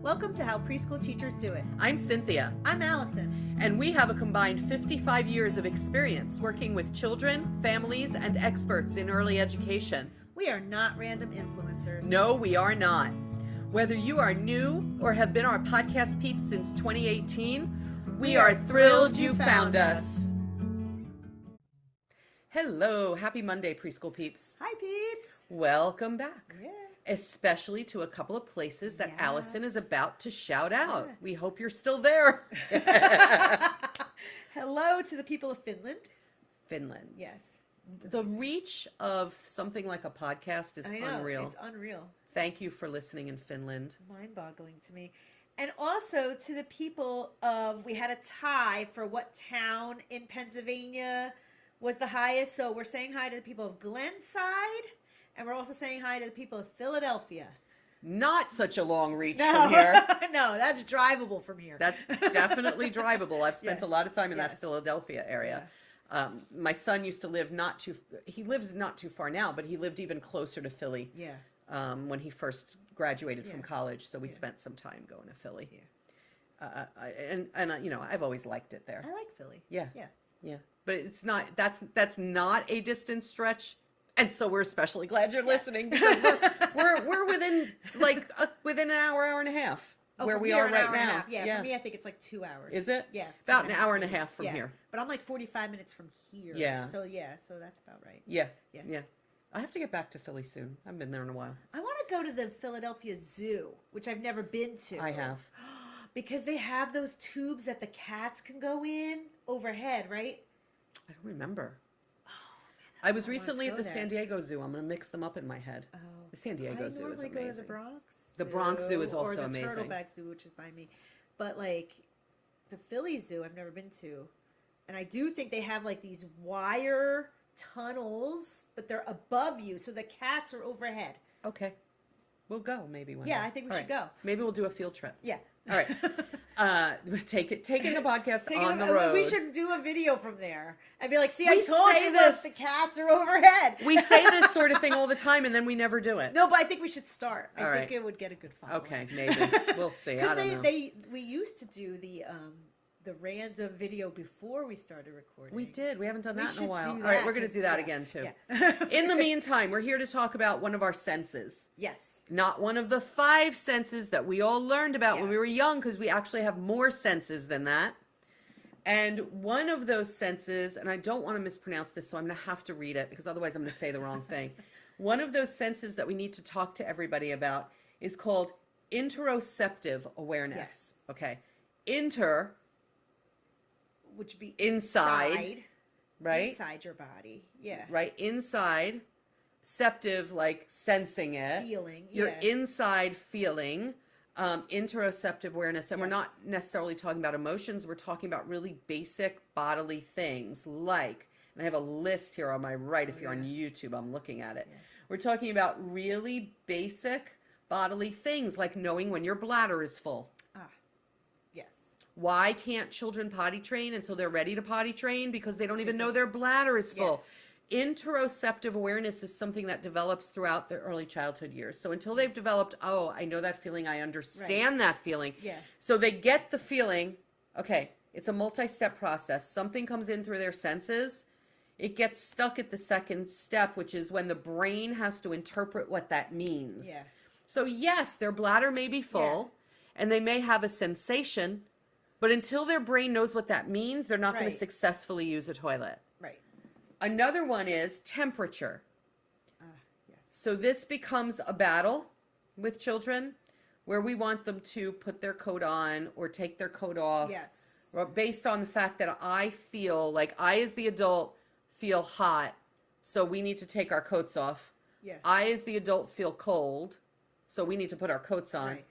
Welcome to How Preschool Teachers Do It. I'm Cynthia. I'm Allison. And we have a combined 55 years of experience working with children, families, and experts in early education. We are not random influencers. No, we are not. Whether you are new or have been our podcast peeps since 2018, we are thrilled you found us. Hello, happy Monday, preschool peeps. Hi, peeps. Welcome back. Yeah. Especially to a couple of places that Yes. Allison is about to shout out. Yeah. We hope you're still there. Hello to the people of Finland. Finland. Yes. The reach of something like a podcast is unreal. It's unreal. Thank you for listening in Finland. Mind-boggling to me. And also to the people of, we had a tie for what town in Pennsylvania was the highest. So we're saying hi to the people of Glenside. And we're also saying hi to the people of Philadelphia. Not such a long reach from here. No, that's drivable from here. That's definitely drivable. I've spent a lot of time in that Yes. Philadelphia area. Yeah. My son used to live he lives not too far now, but he lived even closer to Philly when he first graduated from college. So we spent some time going to Philly. Yeah. And you know, I've always liked it there. I like Philly. Yeah. Yeah. Yeah. But it's not, that's not a distance stretch. And so we're especially glad you're listening because we're within within an hour and a half where we are right now. Yeah, for me I think it's like 2 hours. Is it? Yeah. About an hour and a half from here. But I'm like 45 minutes from here. Yeah. So that's about right. Yeah. I have to get back to Philly soon. I haven't been there in a while. I want to go to the Philadelphia Zoo, which I've never been to. I have. Because they have those tubes that the cats can go in overhead, right? I don't remember. I was recently at the San Diego Zoo. I'm going to mix them up in my head. Oh, the San Diego Zoo is amazing. I normally go to the Bronx Zoo. The Bronx Zoo is also amazing. Or the Turtleback Zoo, which is by me. But, like, the Philly Zoo I've never been to. And I do think they have, like, these wire tunnels, but they're above you, so the cats are overhead. Okay. We'll go maybe one day. Yeah, I think we should go. Maybe we'll do a field trip. Yeah. All right. Taking the podcast on the road. We should do a video from there and be like, see, I told you this. The cats are overhead. We say this sort of thing all the time, and then we never do it. No, but I think we should start. All I think it would get a good following. Okay, maybe. We'll see. I don't know. We used to do the random video before we started recording. We did. We haven't done that in a while. All right, we're going to do that again, too. Yeah. In the meantime, we're here to talk about one of our senses. Yes. Not one of the 5 senses that we all learned about when we were young, because we actually have more senses than that. And one of those senses, and I don't want to mispronounce this, so I'm going to have to read it, because otherwise I'm going to say the wrong thing. One of those senses that we need to talk to everybody about is called interoceptive awareness. Yes. Okay. Inter, which would be inside, right? Inside your body. Yeah. Right. Inside. Ceptive, like sensing it. Feeling. Your inside feeling. Interoceptive awareness. And we're not necessarily talking about emotions. We're talking about really basic bodily things like, and I have a list here on my right. If you're on YouTube, I'm looking at it. Yeah. We're talking about really basic bodily things like knowing when your bladder is full. Yes. Why can't children potty train until they're ready to potty train? Because they don't even know their bladder is full. Yeah. Interoceptive awareness is something that develops throughout their early childhood years. So until they've developed, I know that feeling, I understand that feeling. Yeah. So they get the feeling, okay, it's a multi-step process. Something comes in through their senses. It gets stuck at the second step, which is when the brain has to interpret what that means. Yeah. So yes, their bladder may be full and they may have a sensation, but until their brain knows what that means, they're not going to successfully use a toilet. Right. Another one is temperature. Yes. So this becomes a battle with children where we want them to put their coat on or take their coat off. Yes. Based on the fact that I feel like I, as the adult, feel hot, so we need to take our coats off. Yeah. I, as the adult, feel cold, so we need to put our coats on. Right.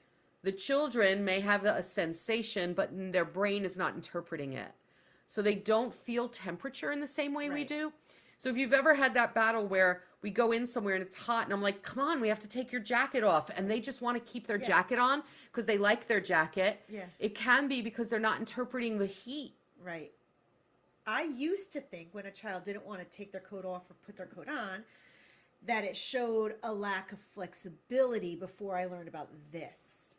The children may have a sensation, but their brain is not interpreting it. So they don't feel temperature in the same way we do. So if you've ever had that battle where we go in somewhere and it's hot and I'm like, come on, we have to take your jacket off. And they just want to keep their jacket on because they like their jacket. Yeah. It can be because they're not interpreting the heat. Right. I used to think when a child didn't want to take their coat off or put their coat on, that it showed a lack of flexibility before I learned about this.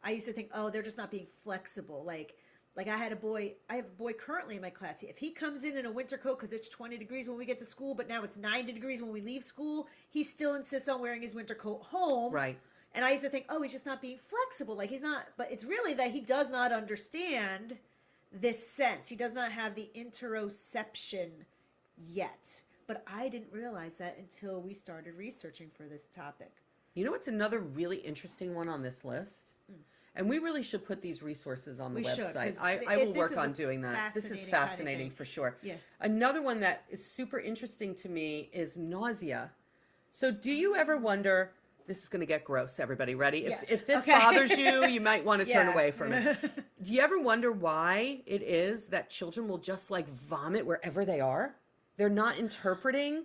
I used to think, oh, they're just not being flexible. Like I have a boy currently in my class. If he comes in a winter coat because it's 20 degrees when we get to school, but now it's 90 degrees when we leave school, he still insists on wearing his winter coat home. Right. And I used to think, oh, he's just not being flexible. Like he's not, but it's really that he does not understand this sense. He does not have the interoception yet. But I didn't realize that until we started researching for this topic. You know what's another really interesting one on this list? And we really should put these resources on the website. I will work on doing that. This is fascinating kind of for sure. Yeah. Another one that is super interesting to me is nausea. So do you ever wonder, this is going to get gross, everybody, ready? If this bothers you, you might want to turn away from it. Do you ever wonder why it is that children will just like vomit wherever they are? They're not interpreting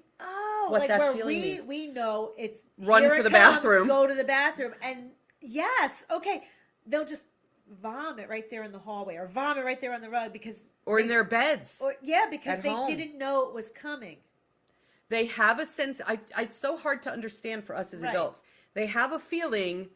what like that where feeling means. We know it's run for the bathroom. Go to the bathroom. And yes, okay. They'll just vomit right there in the hallway or vomit right there on the rug because... Or in their beds. Because they didn't know it was coming. They have a sense... it's so hard to understand for us as adults. They have a feeling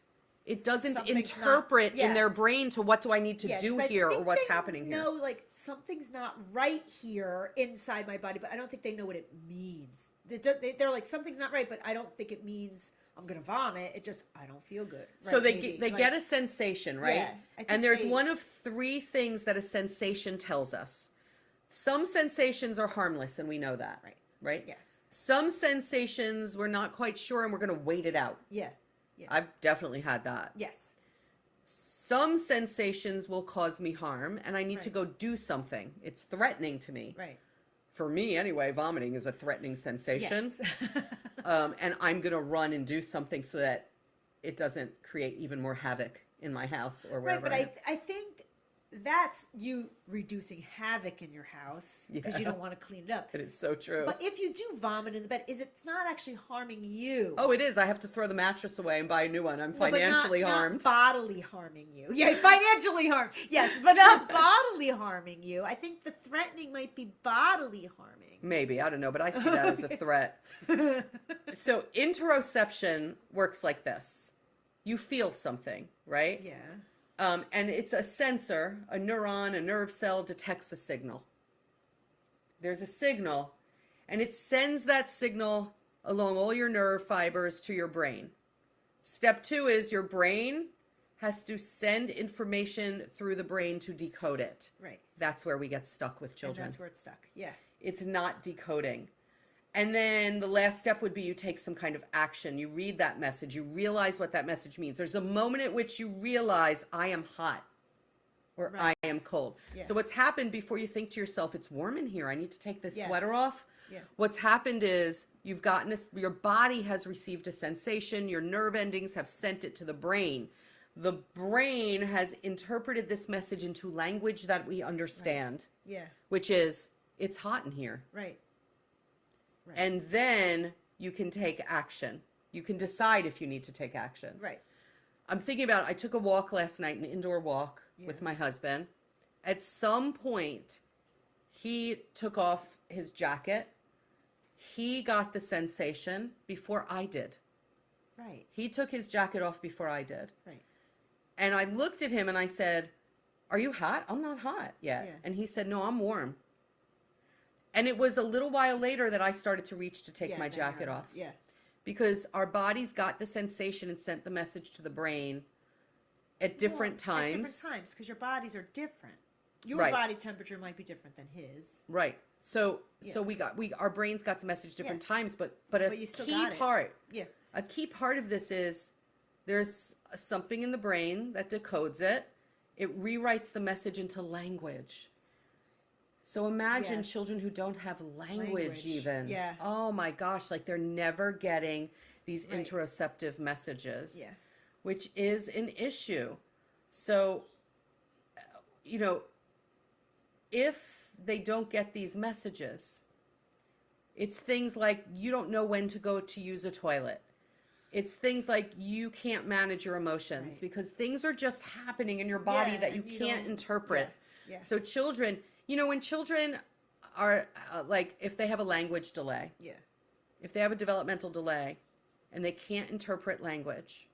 it doesn't interpret in their brain to what do I need to do here or what's happening here. No, like something's not right here inside my body, but I don't think they know what it means. They're like, something's not right, but I don't think it means... I'm going to vomit. It just, I don't feel good. Right, so they get a sensation, right? Yeah, and there's one of three things that a sensation tells us. Some sensations are harmless, and we know that. Right? Yes. Some sensations we're not quite sure, and we're going to wait it out. Yeah. I've definitely had that. Yes. Some sensations will cause me harm, and I need to go do something. It's threatening to me. Right. For me, anyway, vomiting is a threatening sensation. Yes. And I'm going to run and do something so that it doesn't create even more havoc in my house or wherever. Right, but I think that's you reducing havoc in your house because you don't want to clean it up. It is so true. But if you do vomit in the bed, it's not actually harming you. Oh, it is. I have to throw the mattress away and buy a new one. I'm financially harmed. Not bodily harming you. Yeah, financially harmed. Yes, but not bodily harming you. I think the threatening might be bodily harming. Maybe. I don't know, but I see that as a threat. So interoception works like this. You feel something, right? Yeah. And it's a sensor, a neuron, a nerve cell detects a signal. There's a signal, and it sends that signal along all your nerve fibers to your brain. Step 2 is your brain has to send information through the brain to decode it. Right. That's where we get stuck with children. And that's where it's stuck. Yeah. It's not decoding. And then the last step would be you take some kind of action. You read that message. You realize what that message means. There's a moment at which you realize I am hot or I am cold. Yeah. So what's happened before you think to yourself, it's warm in here. I need to take this sweater off. Yeah. What's happened is you've gotten your body has received a sensation. Your nerve endings have sent it to the brain. The brain has interpreted this message into language that we understand. Right. Yeah. Which is, it's hot in here. Right. And then you can take action. You can decide if you need to take action. Right. I'm thinking about, I took a walk last night, an indoor walk with my husband. At some point, he took off his jacket. He got the sensation before I did. Right. He took his jacket off before I did. Right. And I looked at him and I said, are you hot? I'm not hot yet. Yeah. And he said, no, I'm warm. And it was a little while later that I started to reach to take my jacket off. Yeah. Because our bodies got the sensation and sent the message to the brain at different times. At different times, because your bodies are different. Your body temperature might be different than his. Right. So our brains got the message different times, but a key part. Yeah. A key part of this is there's something in the brain that decodes it. It rewrites the message into language. So imagine children who don't have language even. Yeah. Oh my gosh, like they're never getting these interoceptive messages. Yeah. Which is an issue. So, if they don't get these messages, it's things like you don't know when to go to use a toilet. It's things like you can't manage your emotions because things are just happening in your body that you can't interpret. Yeah. So children, when children are if they have a language delay, if they have a developmental delay and they can't interpret language,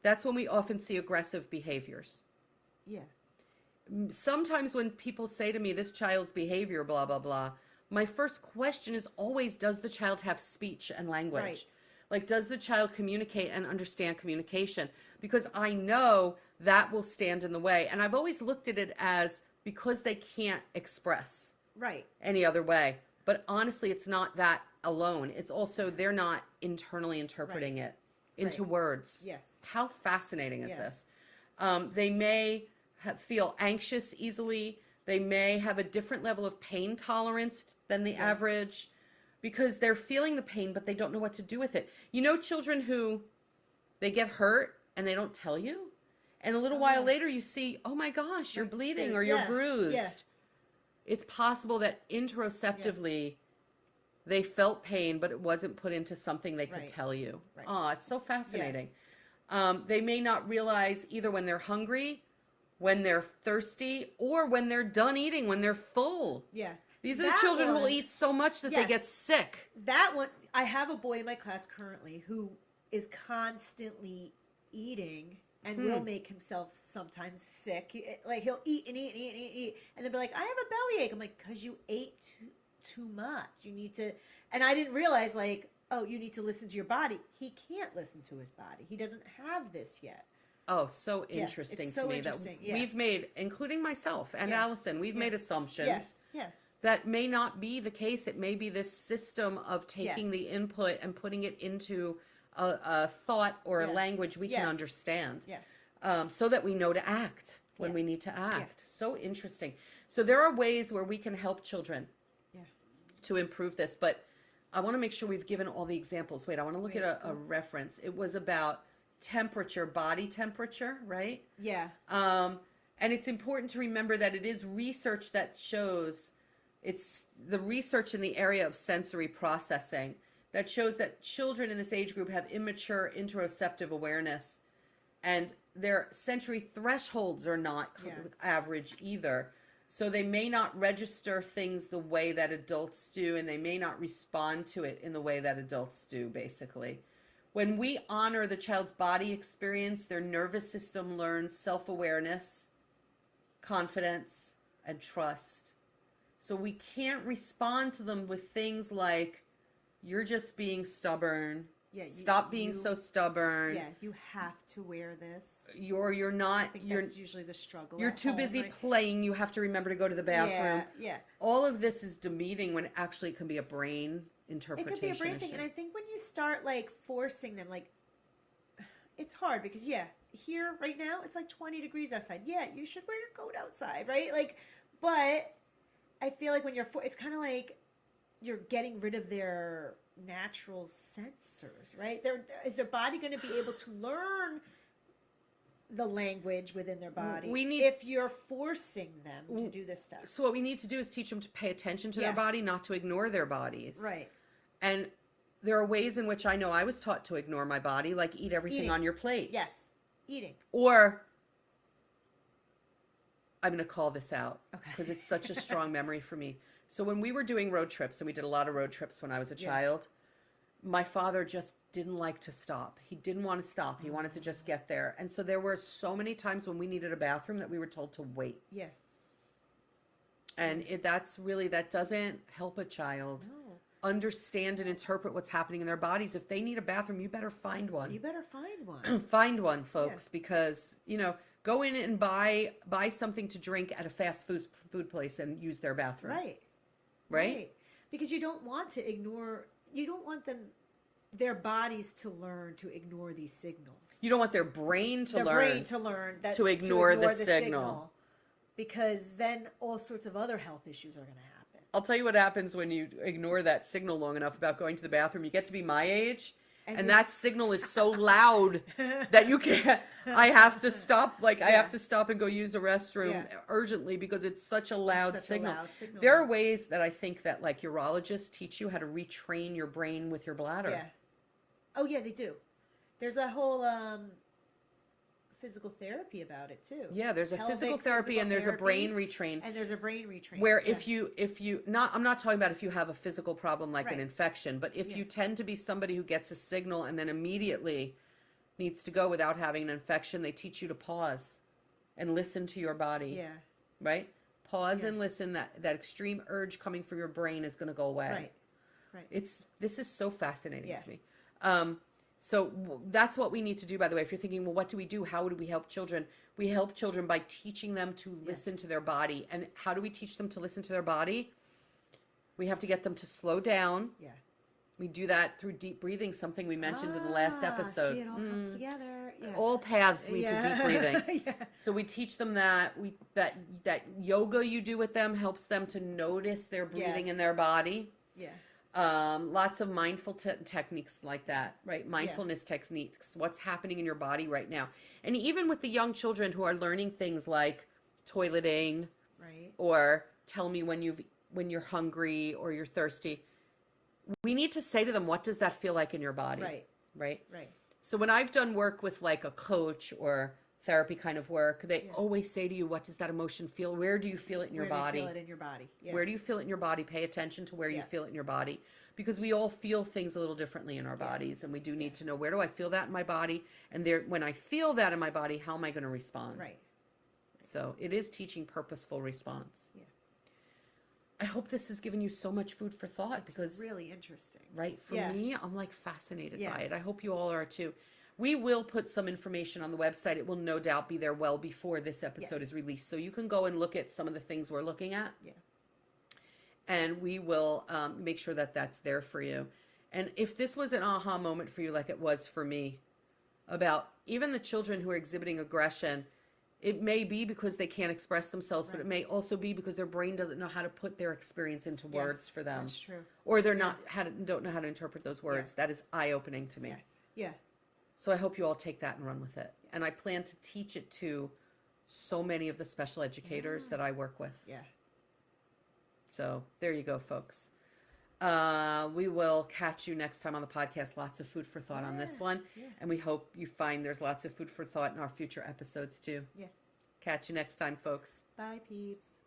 that's when we often see aggressive behaviors. Yeah. Sometimes when people say to me, this child's behavior, blah, blah, blah, my first question is always, does the child have speech and language? Right. Like, does the child communicate and understand communication? Because I know that will stand in the way. And I've always looked at it as because they can't express Right. any other way. But honestly, it's not that alone. It's also they're not internally interpreting it into words. Yes. How fascinating is Yeah. this? They may feel anxious easily. They may have a different level of pain tolerance than the average because they're feeling the pain, but they don't know what to do with it. You know, children who they get hurt and they don't tell you. And a little while later you see, oh my gosh, you're bleeding or you're bruised. Yeah. It's possible that interoceptively they felt pain, but it wasn't put into something they could tell you. Right. Oh, it's so fascinating. They may not realize either when they're hungry, when they're thirsty, or when they're done eating, when they're full. Yeah. These are the children who will eat so much that they get sick. That one, I have a boy in my class currently who is constantly eating and will make himself sometimes sick. Like he'll eat and eat and eat and eat and eat, and then be like, "I have a bellyache." I'm like, "Cause you ate too much. You need to." And I didn't realize, like, oh, you need to listen to your body. He can't listen to his body. He doesn't have this yet. Oh, so interesting to me that we've made, including myself and Allison, we've made assumptions that may not be the case. It may be this system of taking the input and putting it into a thought or a language we can understand. Yes. So that we know to act when we need to act. So interesting. So there are ways where we can help children to improve this, but I want to make sure we've given all the examples. Wait, I want to look at a reference. It was about temperature, body temperature, right? Yeah. And it's important to remember that it is research that shows, it's the research in the area of sensory processing that shows that children in this age group have immature interoceptive awareness, and their sensory thresholds are not average either. So they may not register things the way that adults do, and they may not respond to it in the way that adults do, basically. When we honor the child's body experience, their nervous system learns self-awareness, confidence, and trust. So we can't respond to them with things like, you're just being stubborn. Stop being so stubborn. Yeah, you have to wear this. You're not. I think that's usually the struggle. You're too busy playing. You have to remember to go to the bathroom. Yeah. All of this is demeaning when actually it can be a brain interpretation. It could be a brain thing, and I think when you start like forcing them, like it's hard because here right now it's like 20 degrees outside. Yeah, you should wear your coat outside, right? Like, but I feel like when it's kind of like you're getting rid of their natural sensors, right? Is their body going to be able to learn the language within their body if you're forcing them to do this stuff? So what we need to do is teach them to pay attention to their body, not to ignore their bodies. Right. And there are ways in which I know I was taught to ignore my body, like eat everything on your plate. Yes. Eating. Or I'm going to call this out because it's such a strong memory for me. So when we were doing road trips, and we did a lot of road trips when I was a child, my father just didn't like to stop. He didn't want to stop. He wanted to just get there. And so there were so many times when we needed a bathroom that we were told to wait. Yeah. And that doesn't help a child understand and interpret what's happening in their bodies. If they need a bathroom, you better find one. You better find one. Find one, folks, because, go in and buy something to drink at a fast food place and use their bathroom. Right? Because you don't want their bodies to learn to ignore these signals. You don't want their brain to learn to ignore the signal. Because then all sorts of other health issues are going to happen. I'll tell you what happens when you ignore that signal long enough about going to the bathroom. You get to be my age, and that signal is so loud that you can't. I have to stop. I have to stop and go use the restroom urgently because it's such a loud signal. There are ways that I think that urologists teach you how to retrain your brain with your bladder. Yeah. Oh yeah, they do. There's a whole physical therapy about it too. Yeah, there's a physical therapy and there's a brain retrain. And there's a brain retrain. Where if you I'm not talking about if you have a physical problem like an infection, but if you tend to be somebody who gets a signal and then immediately needs to go without having an infection. They teach you to pause and listen to your body. Yeah. Right? Pause and listen. That extreme urge coming from your brain is going to go away. Right. Right. This is so fascinating Yeah. to me. So that's what we need to do, by the way. If you're thinking, well, what do we do? How do we help children? We help children by teaching them to listen to their body. And how do we teach them to listen to their body? We have to get them to slow down. Yeah. We do that through deep breathing, something we mentioned in the last episode. See, it all comes together. Yeah. All paths lead to deep breathing. Yeah. So we teach them that that yoga you do with them helps them to notice their breathing in their body. Yeah. Lots of mindful techniques like that, right? Mindfulness techniques. What's happening in your body right now? And even with the young children who are learning things like toileting, right, or tell me when you're hungry or you're thirsty, we need to say to them, what does that feel like in your body? right, Right. right. So when I've done work with like a coach or therapy kind of work, they always say to you, what does that emotion feel? Where do you feel it in your body? Where do you feel it in your body? Yeah. Where do you feel it in your body? Pay attention to where you feel it in your body, because we all feel things a little differently in our bodies, and we do need to know, where do I feel that in my body? And when I feel that in my body, how am I going to respond? Right. So it is teaching purposeful response. Yeah. I hope this has given you so much food for thought, because really interesting. Right. For Yeah. me, I'm like fascinated by it. I hope you all are too. We will put some information on the website. It will no doubt be there well before this episode is released. So you can go and look at some of the things we're looking at. Yeah. And we will make sure that that's there for you. And if this was an aha moment for you, like it was for me, about even the children who are exhibiting aggression, it may be because they can't express themselves, but it may also be because their brain doesn't know how to put their experience into words for them. That's true. Or they're don't know how to interpret those words. That is eye-opening to me. Yes. Yeah. So I hope you all take that and run with it. And I plan to teach it to so many of the special educators that I work with. Yeah. So there you go, folks. We will catch you next time on the podcast. Lots of food for thought on this one. Yeah. And we hope you find there's lots of food for thought in our future episodes too. Yeah. Catch you next time, folks. Bye, peeps.